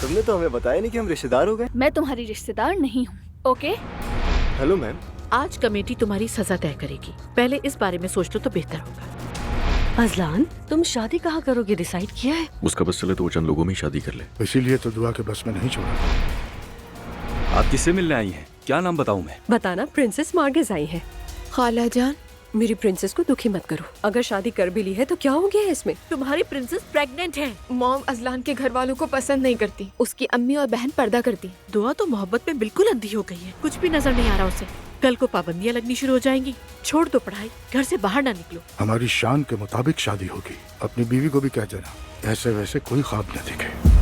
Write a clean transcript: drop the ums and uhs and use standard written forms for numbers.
तुमने तो हमें बताया नहीं कि हम रिश्तेदार हो गए। मैं तुम्हारी रिश्तेदार नहीं हूँ, ओके? Hello ma'am. आज कमेटी तुम्हारी सजा तय करेगी, पहले इस बारे में सोच लो तो बेहतर होगा। अजलान, तुम शादी कहाँ करोगे, डिसाइड किया है? उसका बस चले तो वो चंद लोगों में ही शादी कर ले। इसीलिए तो दुआ के बस में नहीं छोड़ा। आप किससे मिलने आई हैं? क्या नाम बताऊं मैं? बताना, प्रिंसेस मार्गेज आई है। खाला जान, मेरी प्रिंसेस को दुखी मत करो। अगर शादी कर भी ली है तो क्या हो गया है इसमें? तुम्हारी प्रिंसेस प्रेग्नेंट है। मॉम अजलान के घर वालों को पसंद नहीं करती। उसकी अम्मी और बहन पर्दा करती। दुआ तो मोहब्बत में बिल्कुल अंधी हो गई है, कुछ भी नजर नहीं आ रहा उसे। कल को पाबंदियां लगनी शुरू हो जाएंगी। छोड़ दो पढ़ाई, घर से बाहर ना निकलो। हमारी शान के मुताबिक शादी होगी। अपनी बीवी को भी कह देना ऐसे वैसे कोई ख्वाब न देखे।